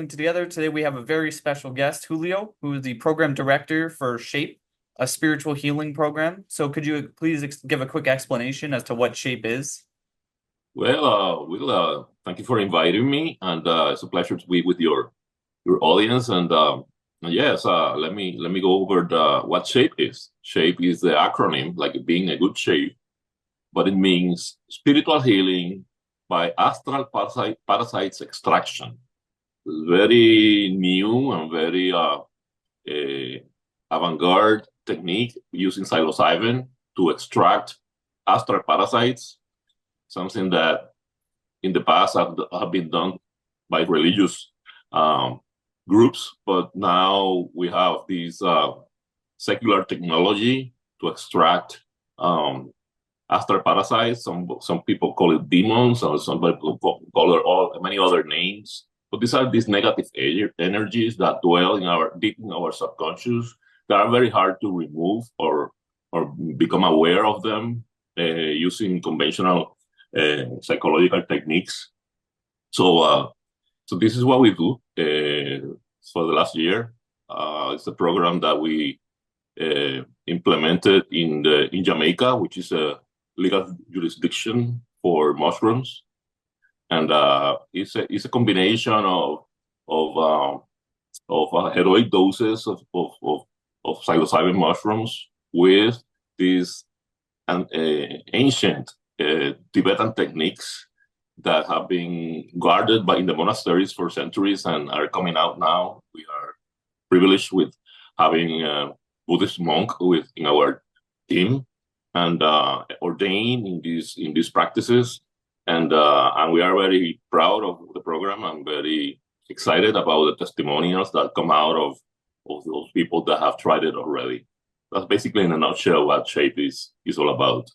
Together. Today we have a very special guest, Julio, who is the program director for SHAPE, a spiritual healing program. So could you please give a quick explanation as to what SHAPE is? Thank you for inviting me, and it's a pleasure to be with your audience. And yes, let me go over the what SHAPE is. SHAPE is the acronym, like being a good shape, but it means spiritual healing by astral parasites extraction. It's very new and very avant-garde technique using psilocybin to extract astral parasites, something that in the past have been done by religious um, groups, but now we have this secular technology to extract astral parasites. Some people call it demons, or some people call it all many other names. But these are these negative energies that dwell in our deep in our subconscious that are very hard to remove or become aware of them using conventional psychological techniques. So this is what we do for the last year. It's a program that we implemented in Jamaica, which is a legal jurisdiction for mushrooms, and it's a combination of heroic doses of psilocybin mushrooms with these ancient Tibetan techniques that have been guarded in the monasteries for centuries and are coming out now. We are privileged with having a Buddhist monk in our team and ordained in these practices, and we are very proud of the program. I'm very excited about the testimonials that come out of those people that have tried it already. That's basically in a nutshell what SHAPE is all about.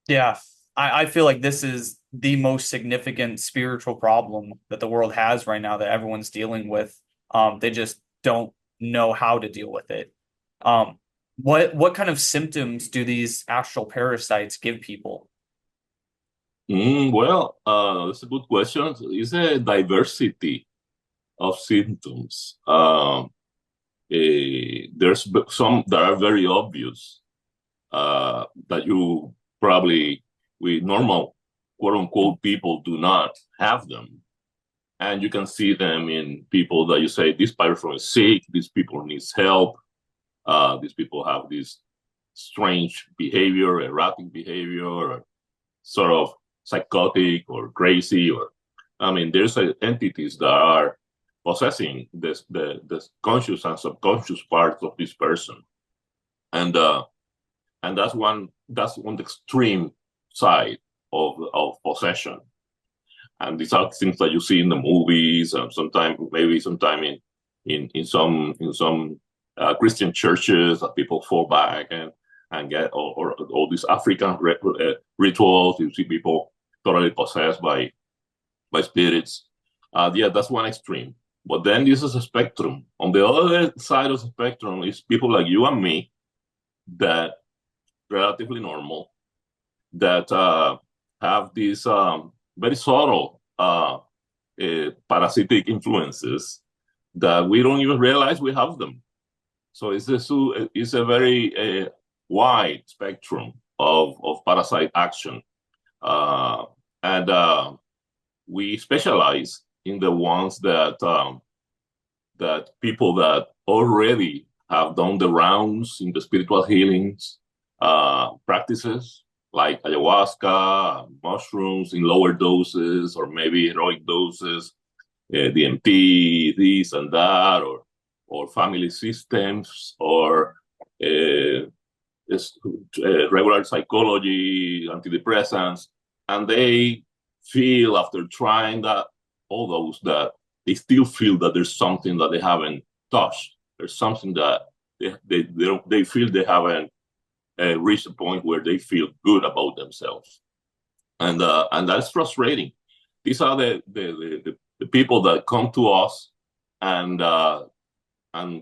Yeah, I feel like this is the most significant spiritual problem that the world has right now that everyone's dealing with. They just don't know how to deal with it. What kind of symptoms do these astral parasites give people? That's a good question. It's a diversity of symptoms. There's some that are very obvious that you probably, with normal quote unquote people, do not have them. And you can see them in people that you say, this person is sick, these people needs help, these people have this strange behavior, erratic behavior, or sort of psychotic or crazy, or I mean, there's entities that are possessing the conscious and subconscious parts of this person, and that's one extreme side of possession. And these are things that you see in the movies, and sometime in some Christian churches that people fall back and get or all these African rituals. You see people totally possessed by spirits. Yeah, that's one extreme. But then this is a spectrum. On the other side of the spectrum is people like you and me that relatively normal that have these very subtle parasitic influences that we don't even realize we have them. So it's a very wide spectrum of parasite action. And we specialize in the ones that people that already have done the rounds in the spiritual healings practices, like ayahuasca, mushrooms in lower doses, or maybe heroic doses, DMT, this and that, or family systems, or regular psychology, antidepressants, and they feel after trying all those that they still feel that there's something that they haven't touched. There's something that they feel they haven't reached a point where they feel good about themselves, and that's frustrating. These are the people that come to us, and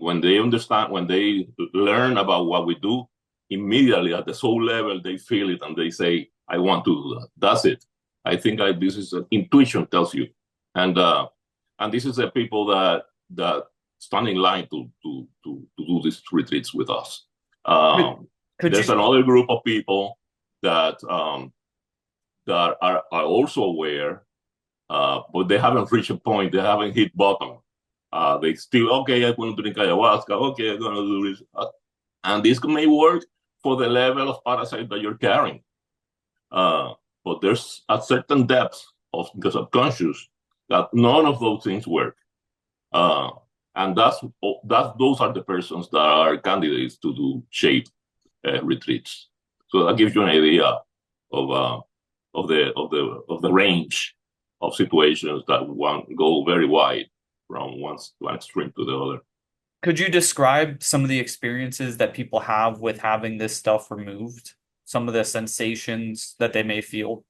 when they understand, when they learn about what we do, immediately at the soul level they feel it and they say, "I want to do that." That's it. I think this is intuition tells you, and this is the people that that stand in line to do these retreats with us. Could, could There's you another group of people that that are also aware, but they haven't reached a point. They haven't hit bottom. They still, okay, I'm going to drink ayahuasca. Okay, I'm going to do this. And this may work for the level of parasite that you're carrying. But there's a certain depth of the subconscious that none of those things work. Uh, and those are the persons that are candidates to do shade retreats. So that gives you an idea of the range of situations that one go very wide from one extreme to the other. could you describe some of the experiences that people have with having this stuff removed? Some of the sensations that they may feel?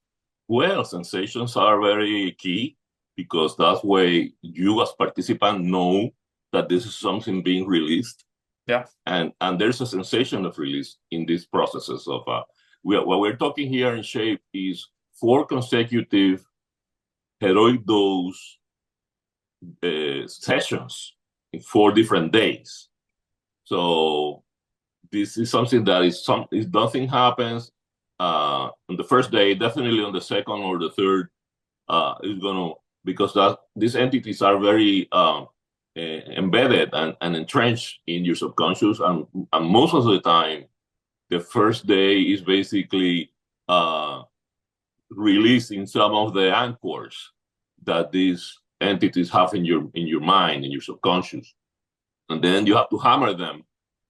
Well, sensations are very key because that's way you as participant know that this is something being released, Yeah. and there's a sensation of release in these processes of what we're talking here in shape is 4 consecutive heroic dose sessions in 4 different days. So this is something that is if nothing happens on the first day, definitely on the second or the third, is gonna because that these entities are very embedded and entrenched in your subconscious, and most of the time, the first day is basically releasing some of the anchors that these entities have in your mind, in your subconscious, and then you have to hammer them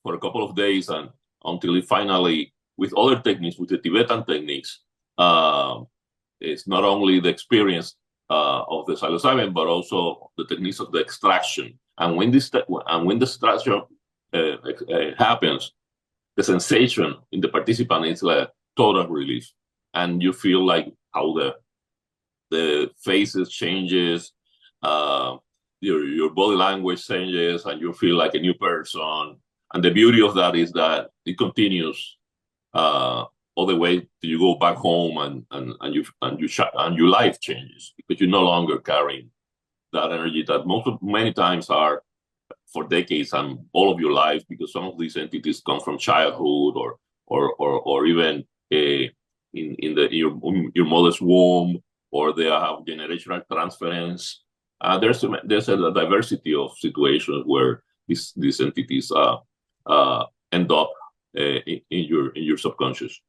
for a couple of days and until it finally, with other techniques, with the Tibetan techniques, it's not only the experience of the psilocybin, but also the techniques of the extraction. And when the extraction happens, the sensation in the participant is like total relief, and you feel like how the faces changes, your body language changes, and you feel like a new person. And the beauty of that is that it continues all the way till you go back home, and your life changes because you're no longer carrying that energy that many times are for decades and all of your life, because some of these entities come from childhood or even in your mother's womb, or they have generational transference. There's a diversity of situations where these entities end up in your subconscious.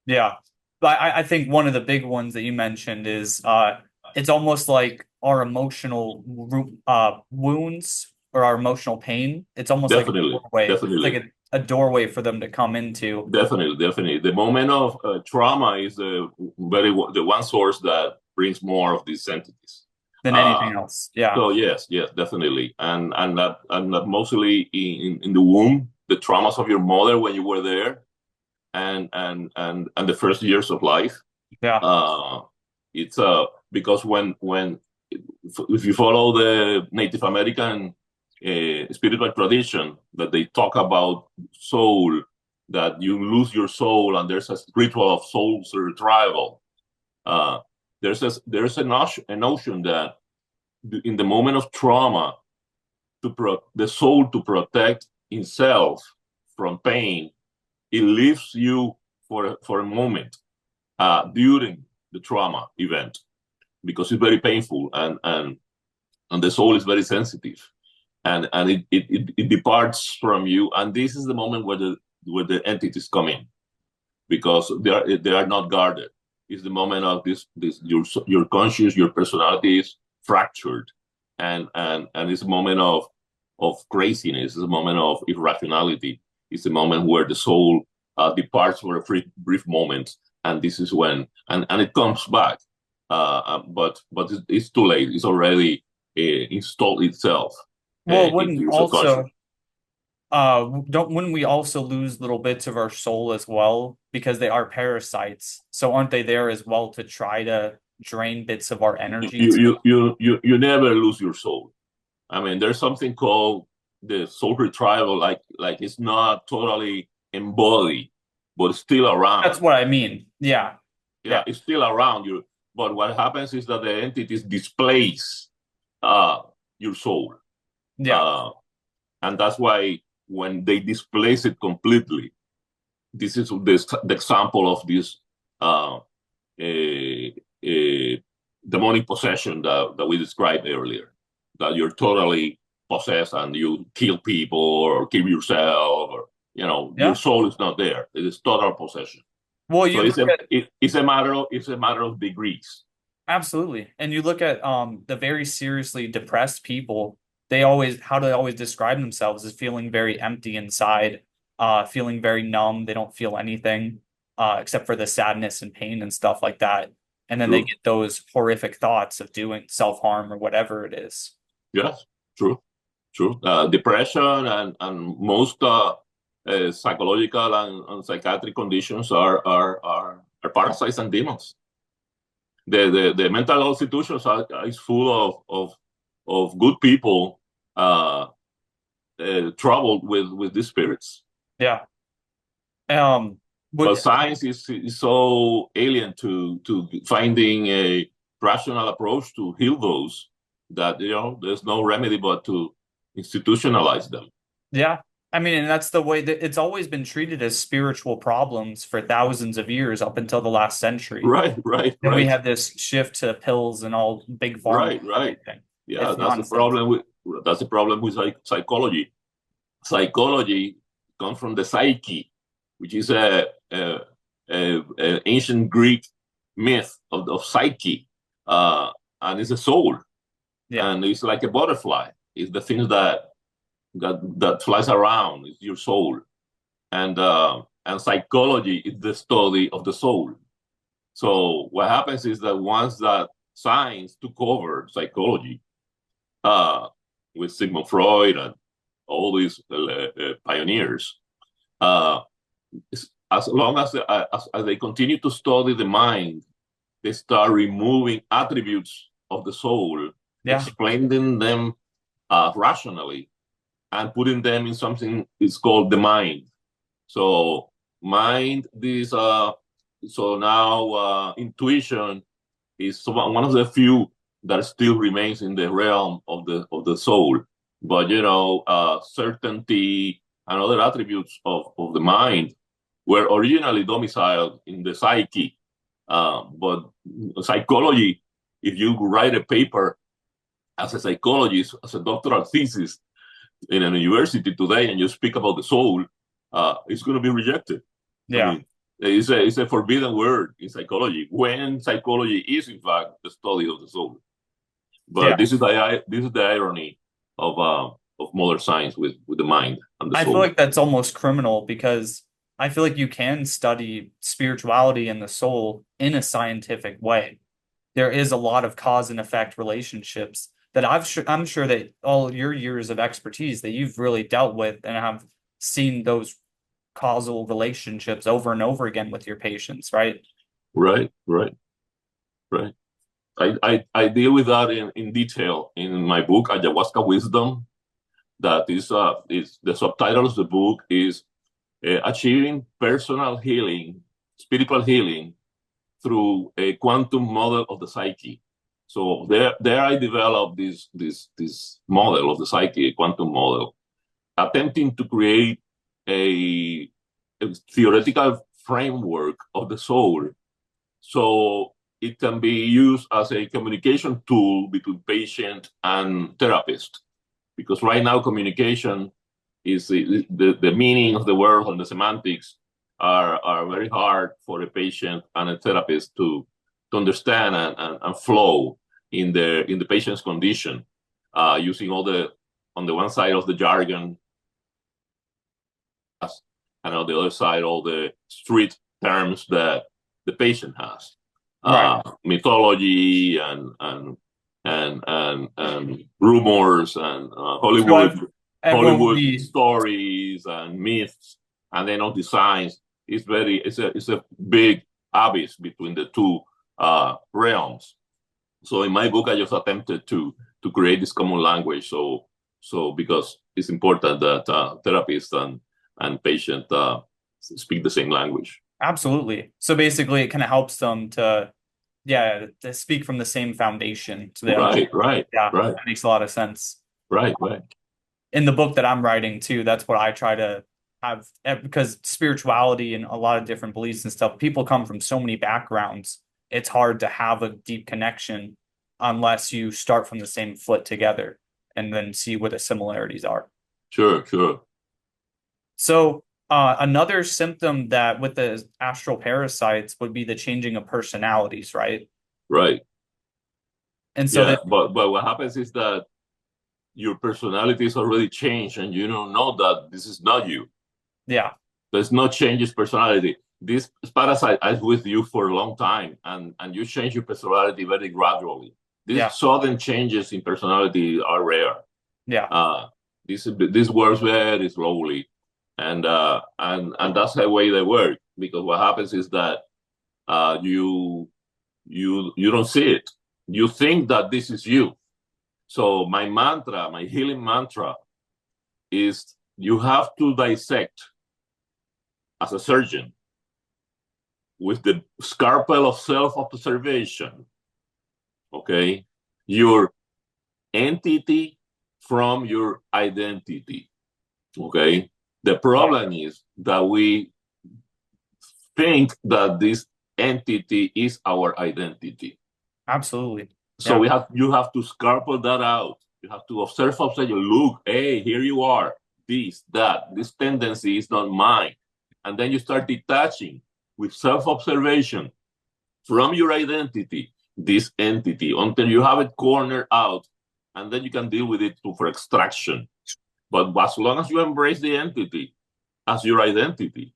Yeah. But I think one of the big ones that you mentioned is it's almost like our emotional wounds or our emotional pain. It's almost like a Definitely, doorway. It's like definitely, a doorway for them to come into definitely. The moment of trauma is the one source that brings more of these entities. than Uh, anything else. Yeah. so yes, definitely, and that mostly in the womb, the traumas of your mother when you were there, and the first years of life. Yeah. Uh, it's because when if you follow the Native American spiritual tradition, that they talk about soul, that you lose your soul, and there's a ritual of soul retrieval. Uh, there's a notion that in the moment of trauma, the soul to protect itself from pain, it leaves you for a moment during the trauma event because it's very painful, and the soul is very sensitive, and it departs from you, and this is the moment where the entities come in because they are not guarded. It's the moment of this your conscious, your personality is fractured, and it's a moment of craziness. It's a moment of irrationality. It's a moment where the soul departs for a brief moment, and this is when and it comes back. But it's too late. It's already installed itself Well, into wouldn't your subconscious. also don't wouldn't we also lose little bits of our soul as well because they are parasites? So aren't they there as well to try to drain bits of our energy You too? you never lose your soul. I mean, there's something called the soul retrieval, like it's not totally embodied, but it's still That's around. what I mean. Yeah. Yeah, Yeah. it's still around you. But what happens is that the entities displace uh, your soul. Yeah. Uh, and that's why when they displace it completely, this is the example of this uh, a, a demonic possession that we described earlier, that you're totally possessed and you kill people or kill yourself, or your Yeah. soul is not there. It is total possession. Well, So you look at it's a matter of degrees. absolutely. And you look at the very seriously depressed people, they always how do they always describe themselves as feeling very empty inside, feeling very numb. They don't feel anything except for the sadness and pain and stuff like that. And then they True. get those horrific thoughts of doing self-harm or whatever it is. Yes. True. True. Depression and most psychological and psychiatric conditions are parasites and demons. The mental health institutions is full of good people uh, troubled with these spirits. Yeah. Um, But but science is so alien to finding a rational approach to heal those that there's no remedy but to institutionalize them. yeah, I mean, and that's the way that it's always been treated as spiritual problems for thousands of years up until the last century. Right, right, Then we right, have this shift to pills and all big pharma right, and right. everything. Yeah, It's nonsense. that's the problem with psychology. Psychology comes from the psyche, which is a ancient Greek myth of psyche, uh, and it's a soul, Yeah, and it's like a butterfly. It's the things that flies around. It's your soul, and psychology is the study of the soul. So what happens is that once that science took over psychology, uh, with Sigmund Freud and all these pioneers, uh, as long as they continue to study the mind, they start removing attributes of the soul, yeah, explaining them rationally, and putting them in something is called the mind. So mind, this so now intuition is one of the few that still remains in the realm of the soul. But certainty and other attributes of the mind were originally domiciled in the psyche. But psychology, if you write a paper as a psychologist, as a doctoral thesis in a university today, and you speak about the soul, it's going to be rejected. I yeah, mean, it's a forbidden word in psychology, when psychology is in fact the study of the soul. But yeah. this is the irony of modern science with the mind and the I feel soul. like that's almost criminal because I feel like you can study spirituality and the soul in a scientific way. There is a lot of cause and effect relationships that I'm sure that all your years of expertise that you've really dealt with and have seen those causal relationships over and over again with your patients, right? Right, right, right. I deal with that in detail in my book, Ayahuasca Wisdom. That is the subtitle of the book is Achieving Personal Healing, Spiritual Healing through a quantum model of the psyche. So there I developed this model of the psyche, a quantum model, attempting to create a, a theoretical framework of the soul, so it can be used as a communication tool between patient and therapist. Because right now communication is the meaning of the word and the semantics are very hard for a patient and a therapist to understand and flow in the patient's condition, using all the on the one side of the jargon and on the other side all the street terms that the patient has, Right. mythology and rumors and So everyone will Hollywood be stories and myths, and then on designs. It's a big abyss between the two realms. So in my book, I just attempted to create this common language. So because it's important that therapists and patient speak the same language. absolutely. So basically, it kind of helps them to, yeah, to speak from the same foundation so they understand. Right, right, Yeah, right, that makes a lot of sense. right, right. in the book that I'm writing too, that's what I try to have because spirituality and a lot of different beliefs and stuff, people come from so many backgrounds. It's hard to have a deep connection unless you start from the same foot together and then see what the similarities are. Sure, sure. So, another symptom that with the astral parasites would be the changing of personalities, right? Right. And so Yeah. that, But what happens is that your personality is already changed and you don't know that this is not you. yeah, There's no changes personality. This parasite is with you for a long time, and you change your personality very gradually. yeah, These sudden changes in personality are rare. yeah, Uh, this works very slowly, and that's the way they work. Because what happens is that you don't see it. You think that this is you. So my mantra, my healing mantra, is you have to dissect as a surgeon with the scalpel of self-observation, okay, your entity from your identity, okay? The yeah, problem is that we think that this entity is our identity. absolutely. So Yeah. you have to scalpel that out. You have to observe, look, hey, here you are, this tendency is not mine. And then you start detaching with self-observation from your identity, this entity, until you have it cornered out, and then you can deal with it for extraction. But as long as you embrace the entity as your identity,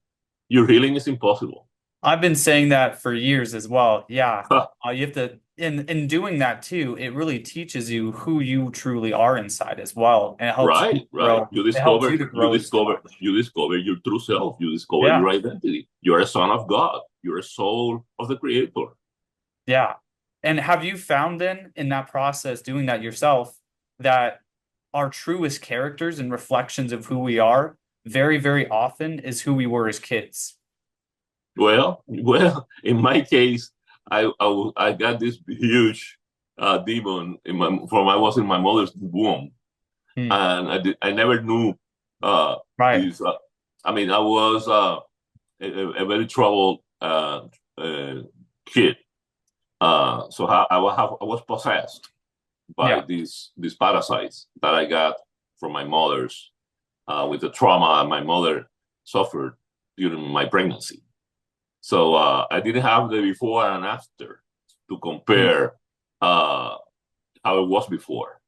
your healing is impossible. I've been saying that for years as well. Yeah. You have to, in doing that too, it really teaches you who you truly are inside as well. And it helps you Right, right. grow. It helps you to grow so much. You discover your true self. You discover Yeah. your identity. You're a son of God. You're a soul of the Creator. Yeah. And have you found then in that process, doing that yourself, that our truest characters and reflections of who we are very, very often is who we were as kids? Well. In my case, I got this huge demon from I was in my mother's womb, Hmm. and I never knew Right. this. I mean, I was a very troubled uh, kid. So I was possessed by Yeah. these parasites that I got from my mother's with the trauma my mother suffered during my pregnancy. So I didn't have the before and after to Hmm. compare how it was before.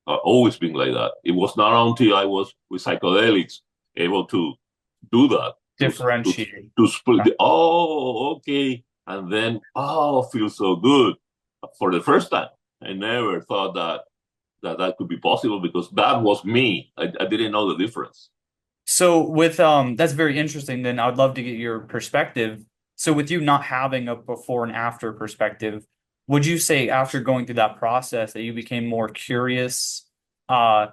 Always been like that. It was not until I was with psychedelics able to do that to Differentiate. to split. Oh, okay, and then feels so good for the first time. I never thought that could be possible because that was me. I didn't know the difference. So with that's very interesting then. I would love to get your perspective. So with you not having a before and after perspective, would you say after going through that process that you became more curious, uh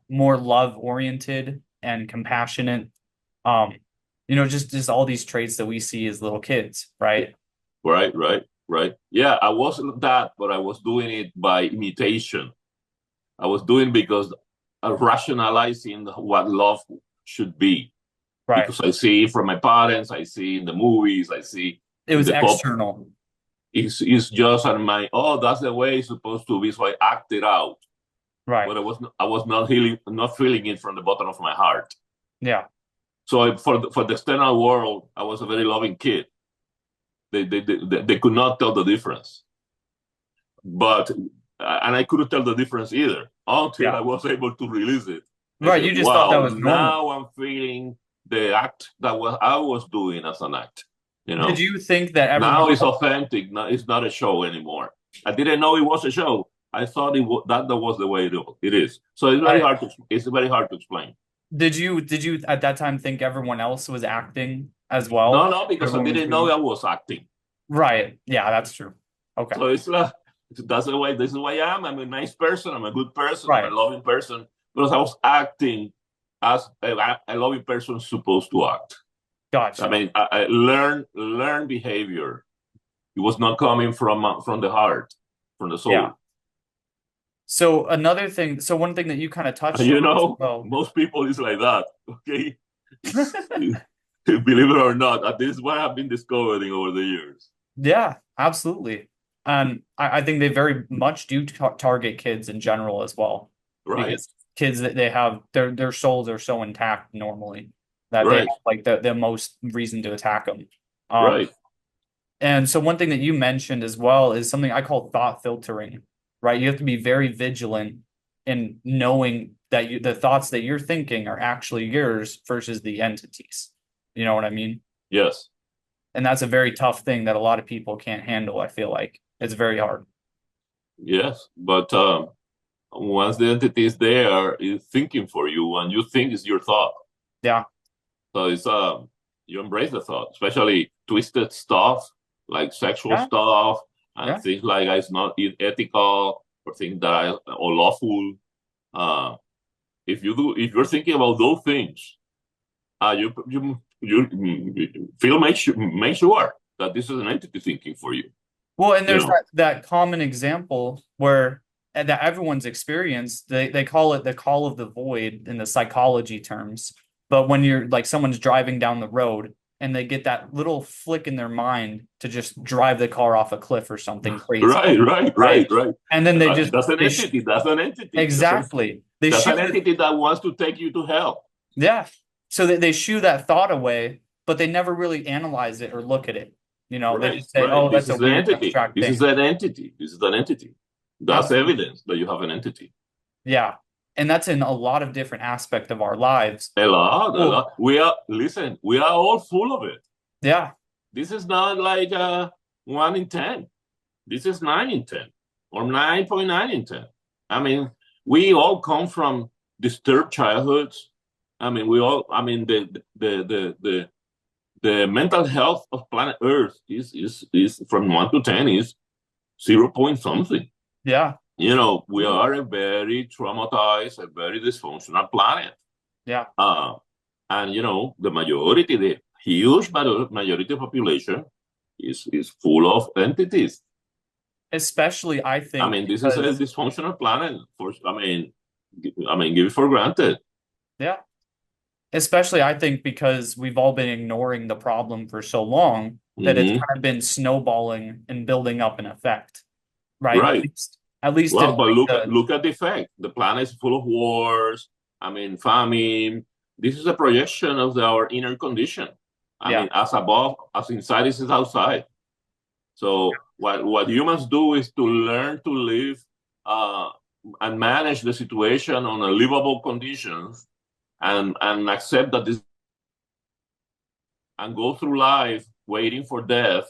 more love oriented and compassionate? Um, just all these traits that we see as little kids, right? Right, right, right. Yeah, I wasn't that, but I was doing it by imitation. I was doing because rationalizing what love should be. Right. Because I see from my parents, I see in the movies, I see It in was the pop. external. It's just on my that's the way it's supposed to be. So I acted out, Right. but I was not healing, not feeling it from the bottom of my heart. Yeah. So for the external world, I was a very loving kid. They could not tell the difference, but and I couldn't tell the difference either until Yeah. I was able to release it. I Right. said, You just thought that "Wow, was normal. now I'm feeling the act that I was doing as an act." You Did know, you think that everyone now it's else, authentic. Now it's not a show anymore. I didn't know it was a show. I thought that was the way it is. So I it's very hard to explain. did you at that time think everyone else was acting as No, well? no, because I Everyone was didn't know doing I was acting. right. Yeah, that's true. Okay. So it's like that's the way. This is who I am. I'm a nice person. I'm a good person. I'm a Right. loving person. Because I was acting as a loving person is supposed to act. I Gotcha. mean, I learn behavior. It was not coming from the heart, from the Yeah. soul. So another thing, so one thing that you kind of touched on You as know, well. most people is like that. Okay, it's believe it or not, this is what I've been discovering over the years. Yeah, absolutely. And I think they very much do target kids in general as well, Right, because kids that they have their souls are so intact normally that they have right, like the most reason to attack them. Um, right. and so one thing that you mentioned as well is something I call thought filtering, right? You have to be very vigilant in knowing that the thoughts that you're thinking are actually yours versus the entities. You know what I mean? Yes, And that's a very tough thing that a lot of people can't handle, I feel like. It's very hard. yes. But once the entity is there, is thinking for you, and you think it's your thought. Yeah. So it's you embrace the thought, especially twisted stuff like sexual Yeah. stuff and Yeah. things like it's not ethical or things that are unlawful. Uh, if you're thinking about those things, you feel make sure that this is an entity thinking for you. Well, and You there's know, that common example where and that everyone's experienced, they call it the call of the void in the psychology terms. But when you're like someone's driving down the road and they get that little flick in their mind to just drive the car off a cliff or something crazy, right, right, right? right, right. And then they just That's an they sh entity. That's an entity. exactly. They That's shoot an it. entity that wants to take you to hell. Yeah. So they shoo that thought away, but they never really analyze it or look at it. You know, they Right, just say, right. oh, This that's a is the weird entity. abstract This is thing. an entity. This is an entity. That's Absolutely. evidence that you have an entity. Yeah. And that's in a lot of different aspects of our lives. A lot, a Well, lot. We are, listen, we are all full of it. yeah. This is not like 1 in 10. This is 9 in 10 or 9.9 in 10. I mean, we all come from disturbed childhoods. I mean, the mental health of planet Earth is from 1 to 10 is 0 point something. Yeah. You know, we Absolutely. are a very traumatized, a very dysfunctional planet. Yeah. Uh, and, you know, the huge majority of population is full of entities. Especially, I I think, mean, this is a because, dysfunctional planet. Give it for granted. yeah. Especially, I think, because we've all been ignoring the problem for so long that it's Hmm. kind of been snowballing and building up an effect, right? Right. At least in Well, but like the, look at the effect. The planet is full of wars. I mean, famine. This is a projection of our inner condition. I yeah. mean, as above, as inside is outside. So what humans do is to learn to live uh, and manage the situation on a livable conditions and accept that this and go through life waiting for death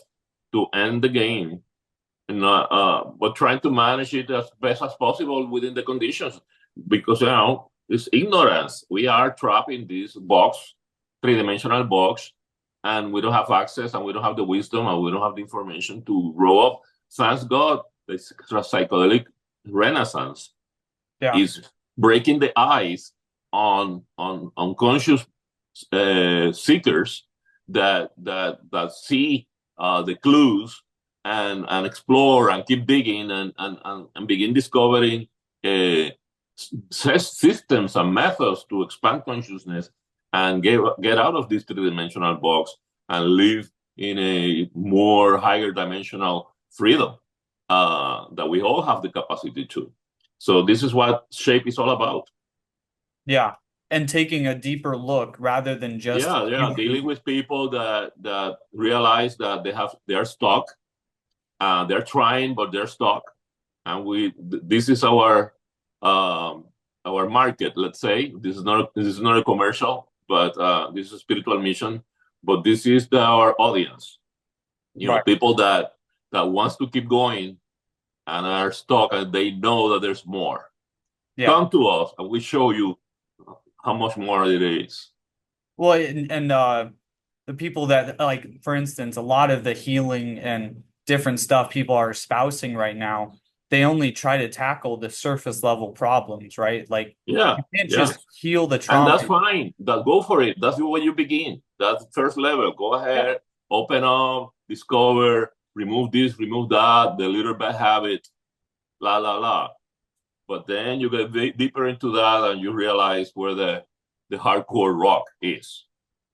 to end the game and but trying to manage it as best as possible within the conditions because you know it's ignorance. We are trapped in this box, three-dimensional box, and we don't have access and we don't have the wisdom and we don't have the information to grow up. Thanks God, the psychedelic renaissance Yeah. is breaking the ice on unconscious seekers that see the clues and explore and keep digging and begin discovering uh, systems and methods to expand consciousness and get out of this three-dimensional box and live in a more higher dimensional freedom that we all have the capacity to. So this is what shape is all about. Yeah. And taking a deeper look rather than just Yeah, yeah, dealing viewing. with people that realize that they're stuck, they're trying but they're stuck, and this is um, our market. Let's say this is not a commercial, but this is a spiritual mission. But this is our audience. You know, Right. people that wants to keep going and are stuck, and they know that there's more. Yeah. Come to us, and we show you how much more it is. Well, and the people that like, for instance, a lot of the healing and different stuff people are espousing right now, they only try to tackle the surface level problems, right? Like Yeah, you can't yeah. just heal the And trauma. that's fine. That go for it. That's where you begin. That's the first level. Go Yeah. ahead, open up, discover, remove this, remove that, the little bad habit, la la la. But then you get deeper into that and you realize where the hardcore rock is.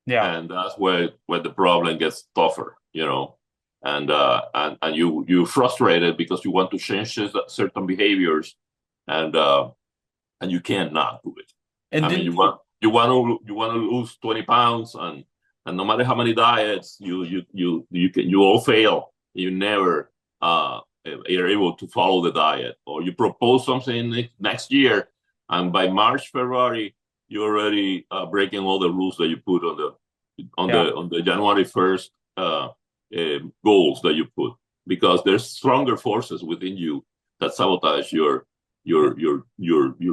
Yeah. And that's where the problem gets tougher, you know. And you're frustrated because you want to change certain behaviors, and you cannot do it. And I mean, didn't you, you want to lose 20 pounds, and no matter how many diets you all fail. You never are able to follow the diet, or you propose something next year, and by March, February, you're already breaking all the rules that you put yeah, on the January 1st goals that you put, because there's stronger forces within you that sabotage your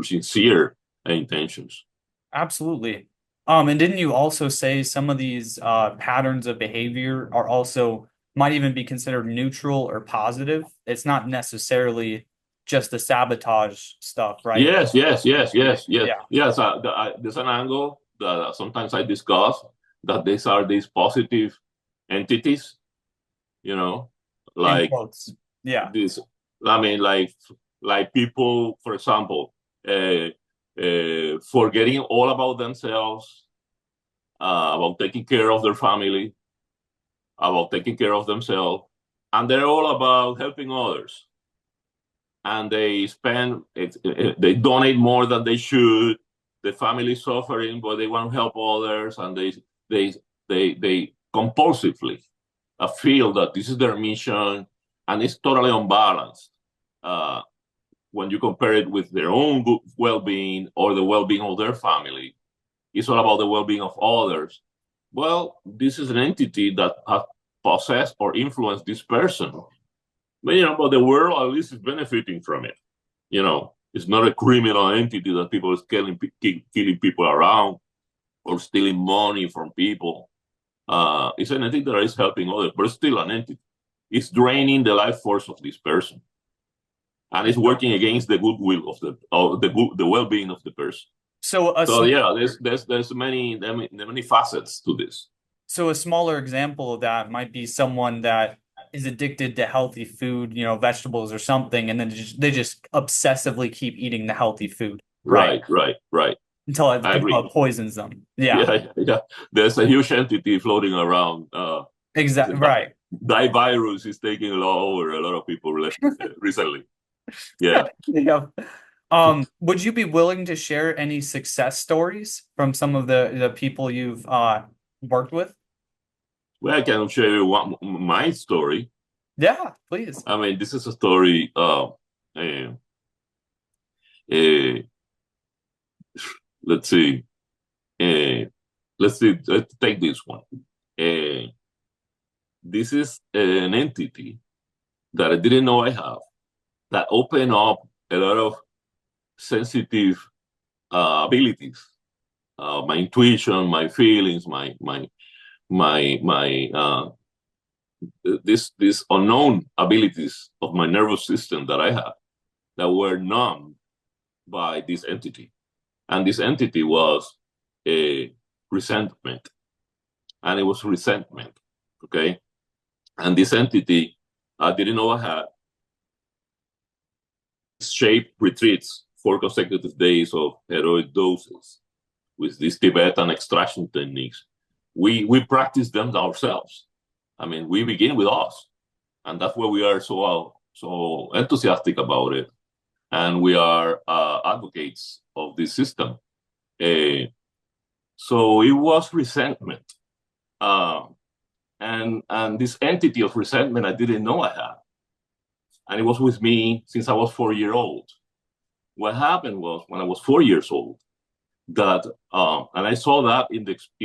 sincere intentions. absolutely. And didn't you also say some of these patterns of behavior are also might even be considered neutral or positive? It's not necessarily just the sabotage stuff, right? Yes. Yeah. Yes, there's an angle that sometimes I discuss, that these are these positive entities, you know, In like quotes. Yeah. this. I mean, like people, for example, forgetting all about themselves, about taking care of their family, about taking care of themselves, and they're all about helping others. And they donate more than they should. The family is suffering, but they want to help others, and they they compulsively feel that this is their mission, and it's totally unbalanced uh, when you compare it with their own well-being or the well-being of their family. It's all about the well-being of others. Well, this is an entity that has possessed or influenced this person. But the world at least is benefiting from it. It's not a criminal entity that people is killing people around or stealing money from people. It's an entity that is helping others, but it's still an entity. It's draining the life force of this person, and it's working against the goodwill the well-being of the person. So a So small yeah, there's many facets to this. So a smaller example of that might be someone that is addicted to healthy food, vegetables or something, and then they just obsessively keep eating the healthy food, right? Right. I Until agree. it poisons them. Yeah, Yeah. There's a huge entity floating around. exactly. Right. That virus is taking over a lot of people recently. Yeah. Yeah. Would you be willing to share any success stories from some of the people you've worked with? Well, I can share you my story. Yeah, please. I mean, this is a story. Uh, uh, let's see. Uh, let's see. Let's take this one. Uh, this is an entity that I didn't know I have, that opened up a lot of sensitive abilities, my intuition, my feelings, my this unknown abilities of my nervous system that I have, that were numbed by this entity. And this entity was a resentment. And it was resentment. Okay. And this entity, I didn't know I had, shape retreats, 4 consecutive days of heroic doses with these Tibetan extraction techniques. We practice them ourselves. I mean, we begin with us, and that's why we are so enthusiastic about it, and we are advocates of this system. Uh, so it was resentment, uh, and this entity of resentment I didn't know I had, and it was with me since I was 4 years old. What happened was, when I was 4 years old, that and I saw that in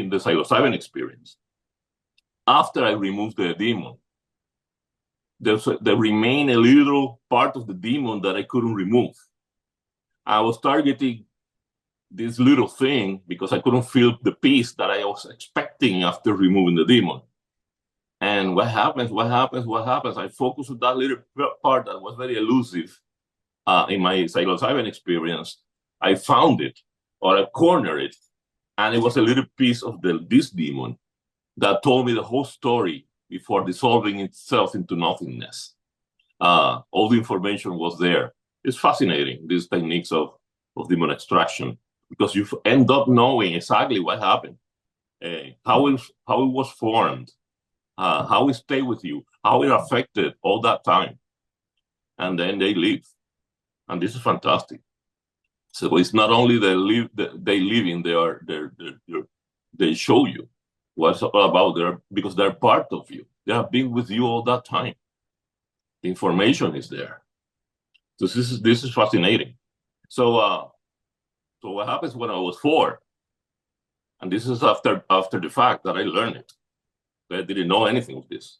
the psilocybin experience. After I removed the demon, there remained a little part of the demon that I couldn't remove. I was targeting this little thing because I couldn't feel the peace that I was expecting after removing the demon. And what happens? I focused on that little part that was very elusive in my psilocybin experience. I found it, or I cornered it, and it was a little piece of this demon that told me the whole story before dissolving itself into nothingness. All the information was there. it's fascinating, these techniques of demon extraction, because you end up knowing exactly what happened, how it was formed, how it stayed with you, how it affected all that time, and then they leave. And this is fantastic. So it's not only they live in, they show you what's all about there because they're part of you. They have been with you all that time. The information is there. So this is fascinating. So what happens when I was 4, and this is after the fact that I learned it. I didn't know anything of this,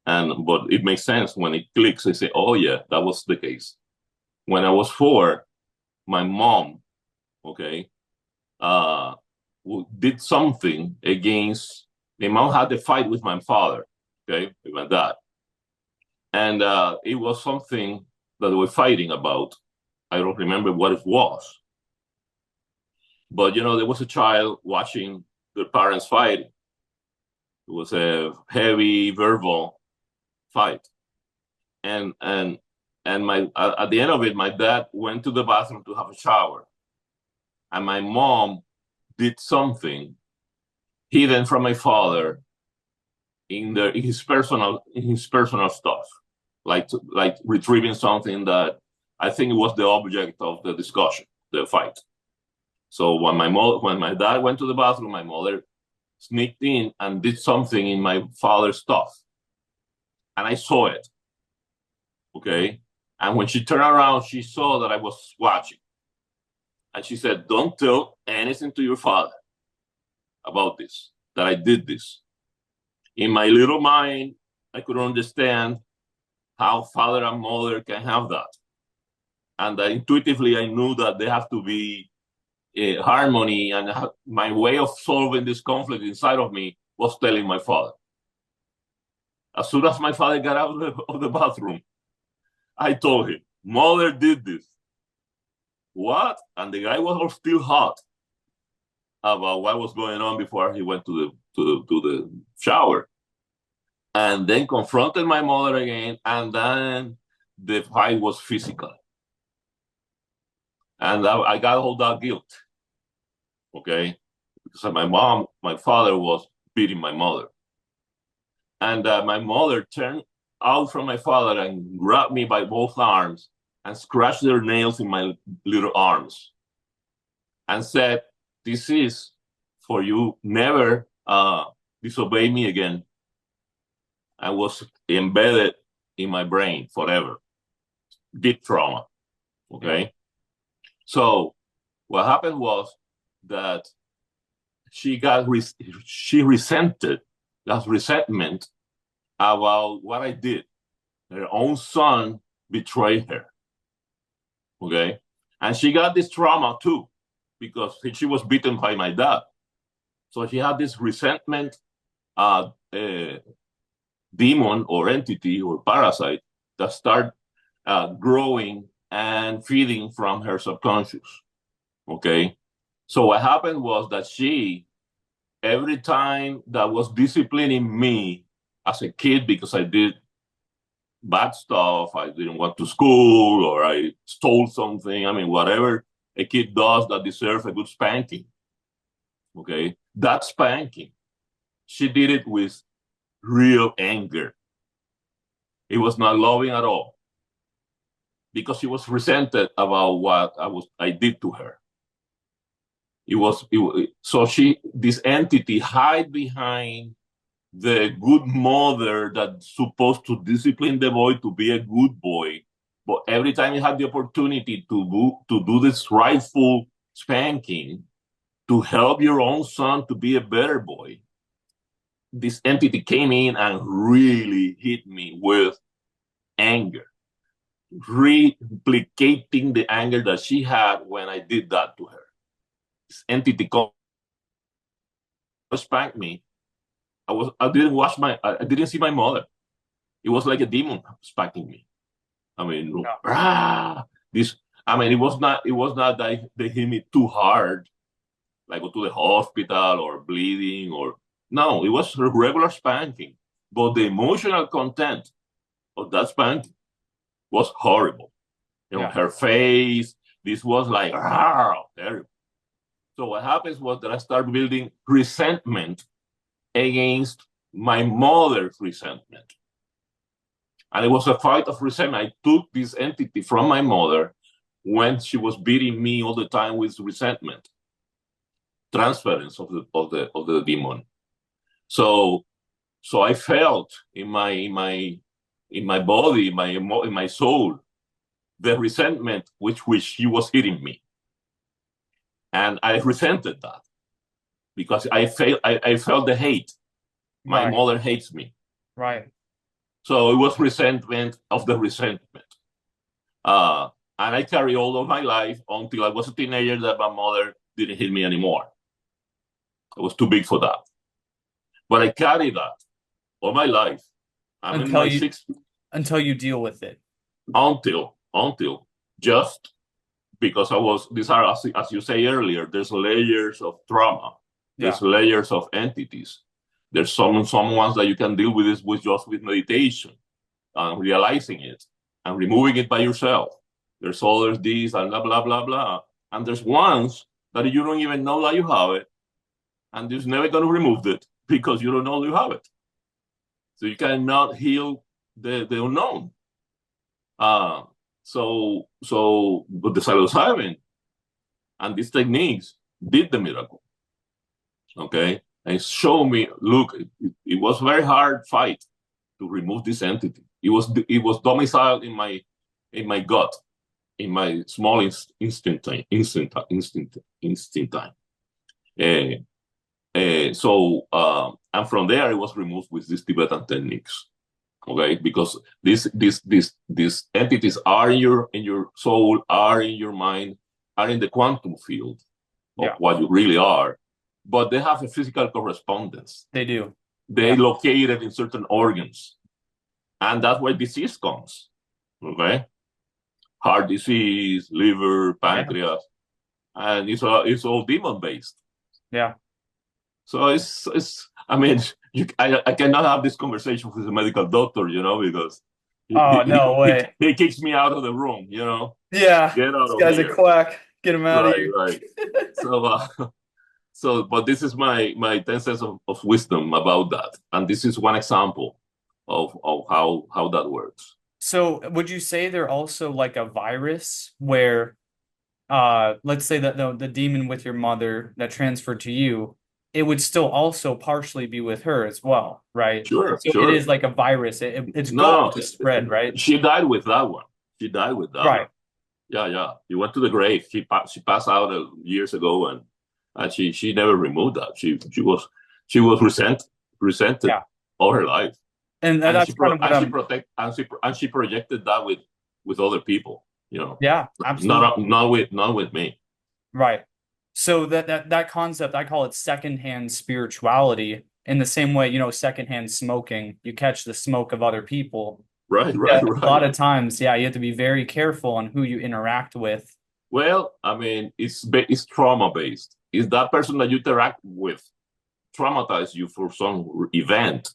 but it makes sense when it clicks. I say, oh yeah, that was the case. When I was 4, my mom, okay, uh, did something against. My mom had a fight with my father, okay, with my dad, and it was something that they were fighting about. I don't remember what it was, but there was a child watching their parents fighting. It was a heavy verbal fight, and my at the end of it, my dad went to the bathroom to have a shower, and my mom did something hidden from my father in his personal stuff, like retrieving something that I think it was the object of the discussion, the fight. So when my dad went to the bathroom, my mother sneaked in and did something in my father's stuff, and I saw it. Okay, and when she turned around, she saw that I was watching, and she said, "Don't tell anything to your father about this. That I did this." In my little mind, I could understand how father and mother can have that. And intuitively, I knew that they have to be harmony. And my way of solving this conflict inside of me was telling my father. As soon as my father got out of the bathroom, I told him, "Mother did this." What? And the guy was still hot about what was going on before he went to the shower. And then confronted my mother again, and then the fight was physical. And I got all that guilt, okay? Because my father was beating my mother. And my mother turned out from my father and grabbed me by both arms and scratched their nails in my little arms and said, "This is for you never disobey me again." I was embedded in my brain forever. Deep trauma. Okay. So what happened was that she resented that resentment about what I did. Her own son betrayed her. Okay. And she got this trauma too, because she was beaten by my dad. So she had this resentment demon or entity or parasite that started growing and feeding from her subconscious. Okay. So what happened was that she, every time that was disciplining me as a kid because I did bad stuff, I didn't want to school or I stole something, I mean, whatever a kid does that deserves a good spanking. Okay. That spanking, she did it with real anger. It was not loving at all because she was resented about what I did to her. So this entity hide behind the good mother that's supposed to discipline the boy to be a good boy. But every time you had the opportunity to do this rightful spanking to help your own son to be a better boy, this entity came in and really hit me with anger, replicating the anger that she had when I did that to her. This entity spanked me. I didn't see my mother. It was like a demon spanking me. I mean, it was not that they hit me too hard, like go to the hospital or bleeding or no, it was a regular spanking. But the emotional content of that spanking was horrible. on Yeah. her face. This was like, terrible. So what happens was that I started building resentment against my mother's resentment. And it was a fight of resentment. I took this entity from my mother when she was beating me all the time with resentment, transference of the demon. So I felt in my body, in my soul, the resentment which she was hitting me, and I resented that because I felt the hate. My Right. mother hates me, Right. so it was resentment of the resentment. Uh, and I carried all of my life until I was a teenager that my mother didn't hit me anymore. I was too big for that, but I carried that all my life. I'm in Until my you 60s until you deal with it. until just because I was, these are, as you say earlier, there's layers of trauma, Yeah. there's layers of entities. There's some ones that you can deal with this with just with meditation and realizing it and removing it by yourself. There's others these and blah blah blah blah, and there's ones that you don't even know that you have it, and you're never going to remove it because you don't know you have it. So you cannot heal the unknown. Uh, but the psilocybin and these techniques did the miracle. Okay, and showed me, look, it was a very hard fight to remove this entity. It was domiciled in my gut, in my small instinct time. And from there it was removed with these Tibetan techniques. Okay, because these entities are in your soul, are in your mind, are in the quantum field of Yeah. what you really are, but they have a physical correspondence. They do. They Yeah. located in certain organs, and that's where disease comes. Okay, heart disease, liver, Yeah. pancreas, and it's all demon based. Yeah. So it's I mean, I cannot have this conversation with a medical doctor, because Oh, no way. he kicks me out of the room, Yeah. get out This of guy's a here. quack. Get him out of Right, here. right. So, but this is my 10 cents of wisdom about that. And this is one example of how that works. So, would you say they're also like a virus where let's say that the demon with your mother that transferred to you, it would still also partially be with her as well, right? Sure, So it is sure. like a virus. It's going No, to spread, right? she died with that one. She died with that one. Right. Yeah, yeah. He went to the grave. She passed out years ago, and she never removed that. She was resented Yeah. all her life, And and that's kind of what I'm, she projected that with other people. yeah, absolutely. Not with me. Right. So that concept, I call it secondhand spirituality in the same way, secondhand smoking, you catch the smoke of other people. Right, Yeah, right, a lot right. of times, yeah, you have to be very careful on who you interact with. Well, I mean, it's trauma based. Is that person that you interact with traumatized you for some event?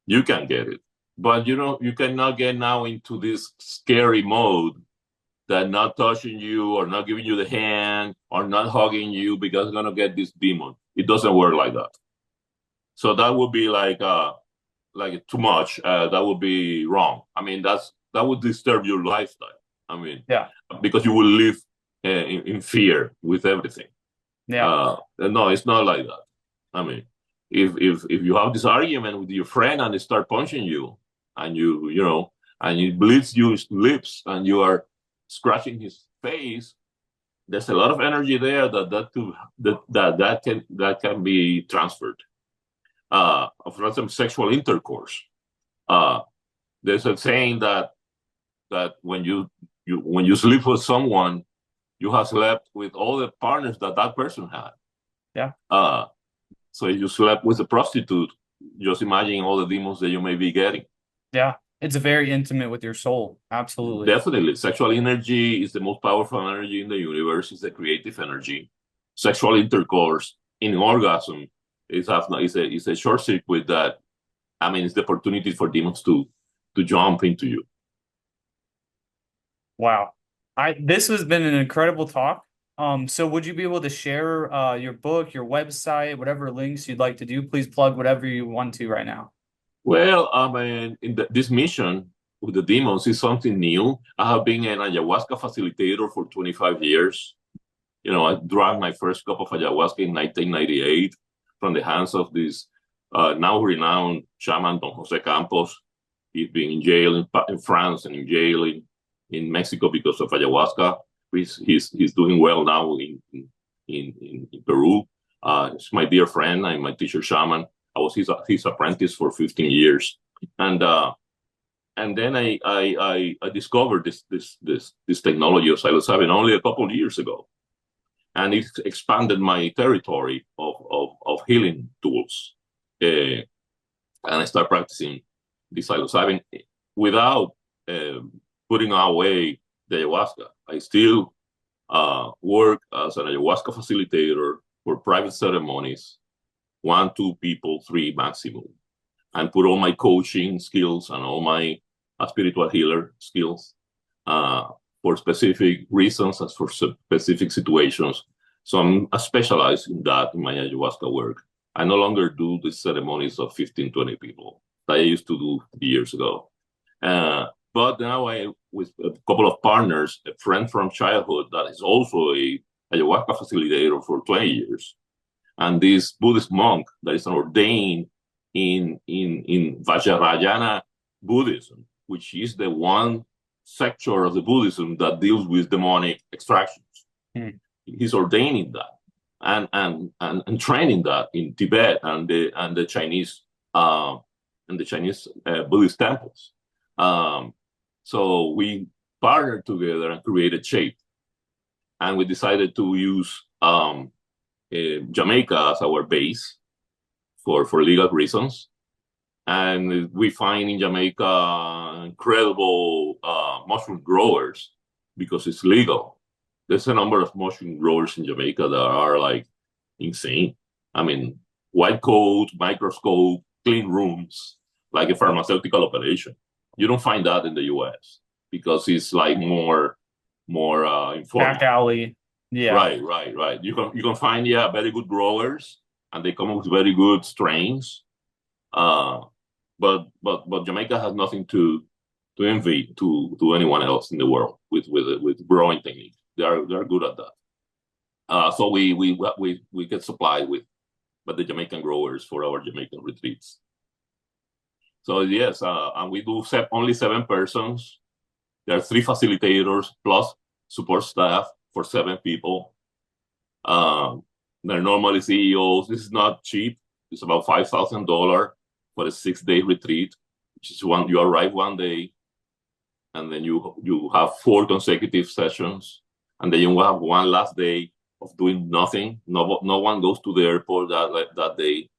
You can get it, but you cannot get now into this scary mode that not touching you or not giving you the hand or not hugging you because you're gonna get this demon. It doesn't work like that. So that would be like too much. That would be wrong. I mean, that would disturb your lifestyle. I mean, Yeah. because you will live in fear with everything. Yeah. No, it's not like that. I mean, if you have this argument with your friend and they start punching you, and and it bleeds your lips, and you are scratching his face, there's a lot of energy there that can be transferred. For instance, sexual intercourse. Uh, there's a saying that when you sleep with someone, you have slept with all the partners that person had. Yeah. So if you slept with a prostitute, just imagine all the demons that you may be getting. Yeah. It's very intimate with your soul. Absolutely. Definitely, sexual energy is the most powerful energy in the universe. It's a creative energy. Sexual intercourse in orgasm is a short circuit that, I mean, it's the opportunity for demons to jump into you. Wow. I this has been an incredible talk. So would you be able to share your book, your website, whatever links you'd like to do? Please plug whatever you want to right now. Well, I mean, this mission with the demons is something new. I have been an ayahuasca facilitator for 25 years. You know, I drank my first cup of ayahuasca in 1998 from the hands of this now renowned shaman, Don Jose Campos. He's been in jail in France and in jail in Mexico because of ayahuasca. He's doing well now in Peru. He's my dear friend and my teacher shaman. I was his apprentice for 15 years, and then I discovered this technology of psilocybin only a couple of years ago, and it expanded my territory of healing tools. And I started practicing the psilocybin without putting away the ayahuasca. I still work as an ayahuasca facilitator for private ceremonies, 1, 2 people, 3 maximum, and put all my coaching skills and all my spiritual healer skills for specific reasons and for specific situations. So I'm specialized in that in my ayahuasca work. I no longer do the ceremonies of 15, 20 people that I used to do years ago. But now with a couple of partners, a friend from childhood that is also a ayahuasca facilitator for 20 years, and this Buddhist monk that is ordained in Vajrayana Buddhism, which is the one sector of the Buddhism that deals with demonic extractions. Mm. He's ordaining that and training that in Tibet and the Chinese Buddhist temples. So we partnered together and created Shape, and we decided to use Jamaica as our base for legal reasons. And we find in Jamaica incredible mushroom growers because it's legal. There's a number of mushroom growers in Jamaica that are like insane. I mean, white coat, microscope, clean rooms, like a pharmaceutical operation. You don't find that in the US because it's like more informal. Back alley. Yeah. Right. You can find very good growers, and they come up with very good strains. But Jamaica has nothing to envy to anyone else in the world with growing technique. They are good at that. So we get supplied with the Jamaican growers for our Jamaican retreats. So yes, and we do only 7 persons. There are 3 facilitators plus support staff for 7 people. They're normally CEOs. This is not cheap. It's about $5,000 for a 6-day retreat, which is you arrive one day, and then you have 4 consecutive sessions, and then you have one last day of doing nothing. No one goes to the airport that day.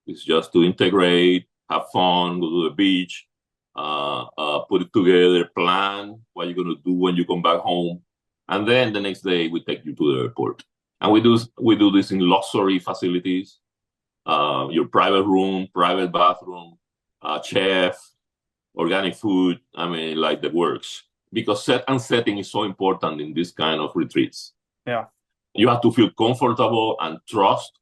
It's just to integrate, have fun, go to the beach, put it together, plan what you're going to do when you come back home. And then the next day we take you to the airport. And we do this in luxury facilities, your private room, private bathroom, chef, organic food. I mean, like the works. Because setting is so important in this kind of retreats. Yeah. You have to feel comfortable and trust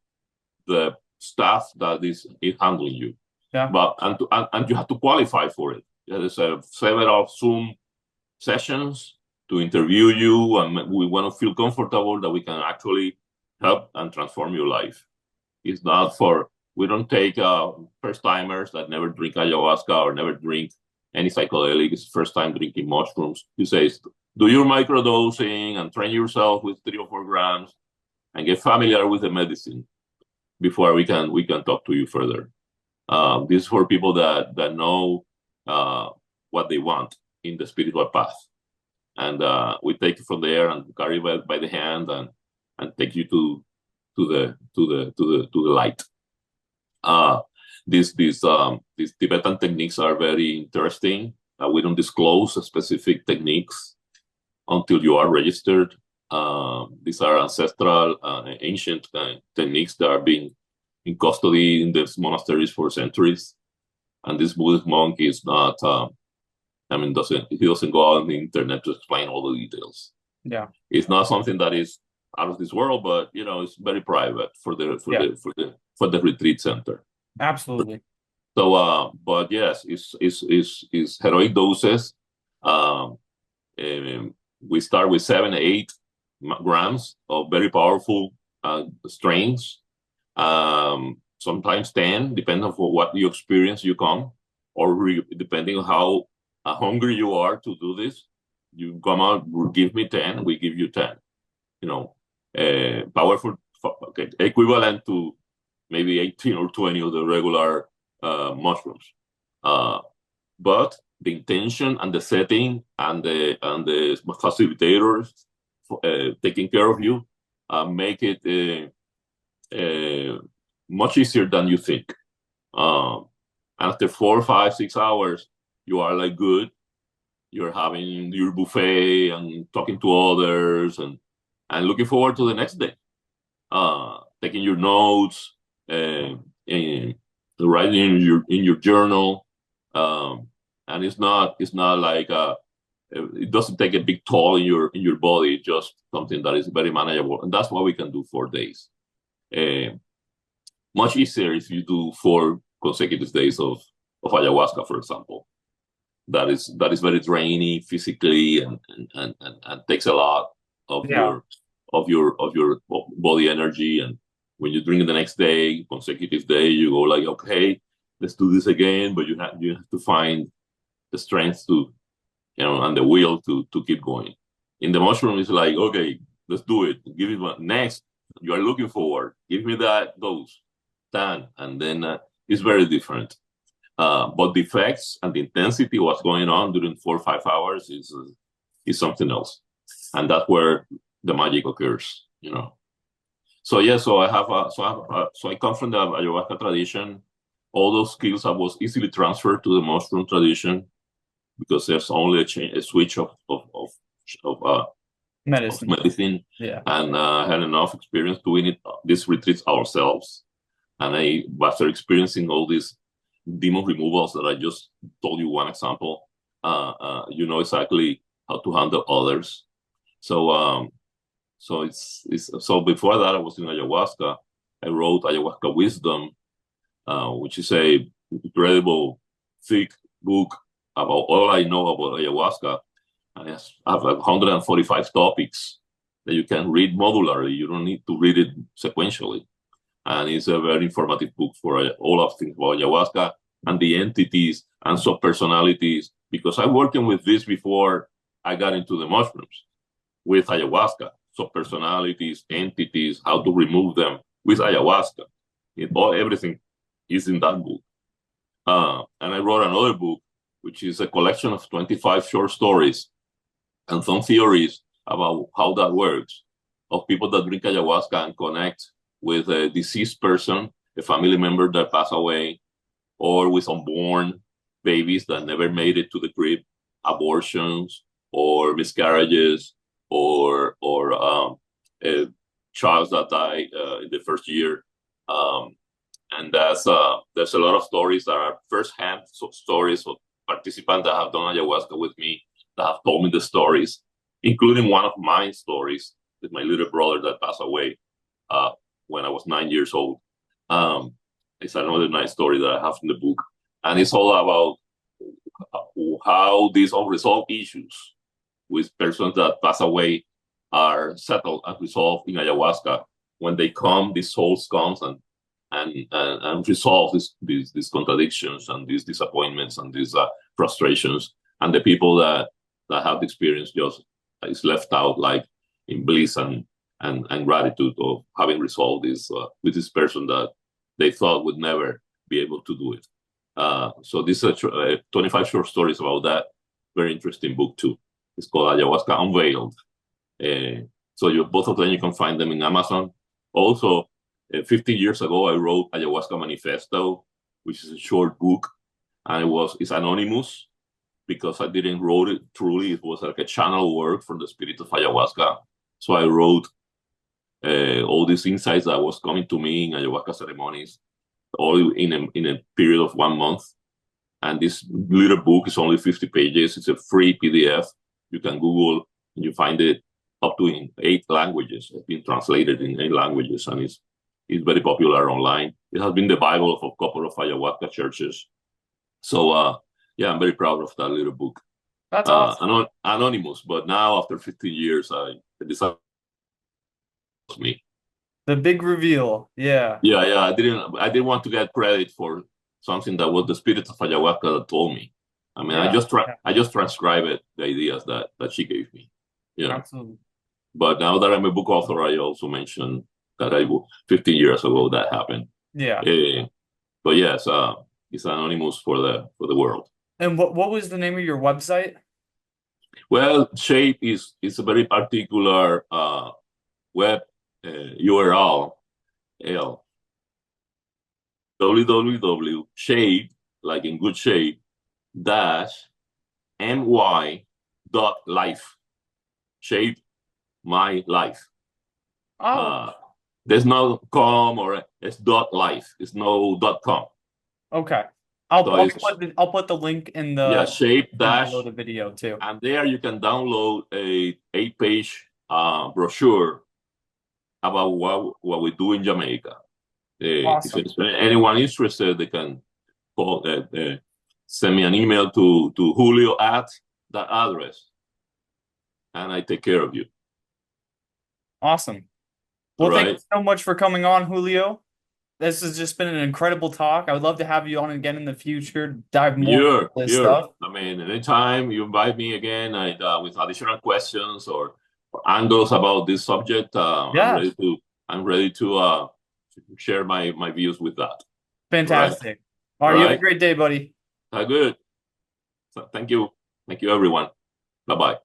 the staff that is handling you. Yeah. But and you have to qualify for it. There's several Zoom sessions to interview you, and we want to feel comfortable that we can actually help and transform your life. It's not we don't take first timers that never drink ayahuasca or never drink any psychedelic. It's first time drinking mushrooms. You say, do your microdosing and train yourself with 3 or 4 grams and get familiar with the medicine before we can talk to you further. This is for people that know what they want in the spiritual path. And we take it from there and carry by the hand and take you to the light. These Tibetan techniques are very interesting. We don't disclose specific techniques until you are registered. These are ancestral, ancient techniques that are being in custody in these monasteries for centuries. And this Buddhist monk is not, he doesn't go on the internet to explain all the details. Yeah. It's not something that is out of this world, but it's very private Yeah. for the retreat center. Absolutely. So, but yes, it's heroic doses. Um, we start with 7, 8 grams of very powerful strains. Sometimes 10, depending on what you experience, you come, or depending on how hungry you are to do this, you come out. Give me 10, we give you 10. Powerful, okay, equivalent to maybe 18 or 20 of the regular mushrooms. Uh, but the intention and the setting and the facilitators taking care of you make it much easier than you think. Um, After 4, 5, 6 hours, you are like good. You're having your buffet and talking to others and looking forward to the next day. Taking your notes, and writing in your journal, and it's not like it doesn't take a big toll in your body. It's just something that is very manageable, and that's what we can do 4 days. Uh, Much easier if you do 4 consecutive days of ayahuasca, for example. That is very draining physically and takes a lot of Yeah. your body energy. And when you drink the next day, consecutive day, you go like, okay, let's do this again. But you have to find the strength to and the will to keep going. In the mushroom, it's like, okay, let's do it. Give it one next. You are looking forward. Give me that dose, done, and then it's very different. But the effects and the intensity, what's going on during 4 or 5 hours is something else, and that's where the magic occurs. So yeah, so I come from the ayahuasca tradition. All those skills I was easily transferred to the mushroom tradition because there's only a switch of, uh, of Medicine. medicine, Yeah. and I had enough experience doing these retreats ourselves, and after experiencing all these demon removals that I just told you one example, you know exactly how to handle others. So so before that I was in ayahuasca. I wrote Ayahuasca Wisdom, which is a incredible thick book about all I know about ayahuasca. I have 145 topics that you can read modularly. You don't need to read it sequentially. And it's a very informative book for all of things about ayahuasca and the entities and subpersonalities, because I'm working with this before I got into the mushrooms with ayahuasca, subpersonalities, entities, how to remove them with ayahuasca. Everything is in that book. And I wrote another book, which is a collection of 25 short stories and some theories about how that works, of people that drink ayahuasca and connect with a deceased person, a family member that passed away, or with unborn babies that never made it to the crib, abortions or miscarriages, or a child that died in the first year. And there's a lot of stories that are first-hand stories of participants that have done ayahuasca with me, that have told me the stories, including one of my stories with my little brother that passed away when I was 9 years old. It's another nice story that I have in the book, and it's all about how these unresolved issues with persons that pass away are settled and resolved in ayahuasca. When they come, these souls comes and resolve these contradictions and these disappointments and these frustrations, and the people that have the experience just is left out, like in bliss and gratitude of having resolved this with this person that they thought would never be able to do it. So this is 25 short stories about that. Very interesting book too. It's called Ayahuasca Unveiled. So both of them, you can find them in Amazon. Also, 15 years ago, I wrote Ayahuasca Manifesto, which is a short book, and it's anonymous because I didn't wrote it truly. It was like a channel work from the spirit of ayahuasca. So I wrote all these insights that was coming to me in ayahuasca ceremonies, all in a period of 1 month. And this little book is only 50 pages. It's a free PDF. You can Google and you find it. up to in 8 languages. It's been translated in 8 languages, and it's very popular online. It has been the Bible of a couple of ayahuasca churches. So yeah, I'm very proud of that little book. That's awesome. Anonymous, but now after 15 years, I decided me. The big reveal. Yeah. Yeah. I didn't want to get credit for something that was the spirit of ayahuasca that told me. I mean, Yeah. I just transcribed the ideas that she gave me. Yeah. Absolutely. But now that I'm a book author, I also mentioned that 15 years ago that happened. Yeah. But yes, it's anonymous for the world. And what was the name of your website? Well, Shape is a very particular web URL. www.shape, like in good shape, dash my.life. Shape my life. Oh, There's no com or it's .life. It's no .com. okay. So it's I'll put the link in yeah, the shape in below dash, the video too. and there you can download a 8-page brochure about what we do in Jamaica. If Awesome. anyone interested, they can call, send me an email to Julio at that address, and I take care of you. Awesome. All Well, thank you right. so much for coming on, Julio. This has just been an incredible talk. I would love to have you on again in the future, dive more into this Sure. stuff. I mean, anytime you invite me again, with additional questions or angles about this subject, Yeah, I'm ready to share my views with that. All right. fantastic. All All right, you have a right. great day, buddy. Good. So thank you, everyone. Bye bye.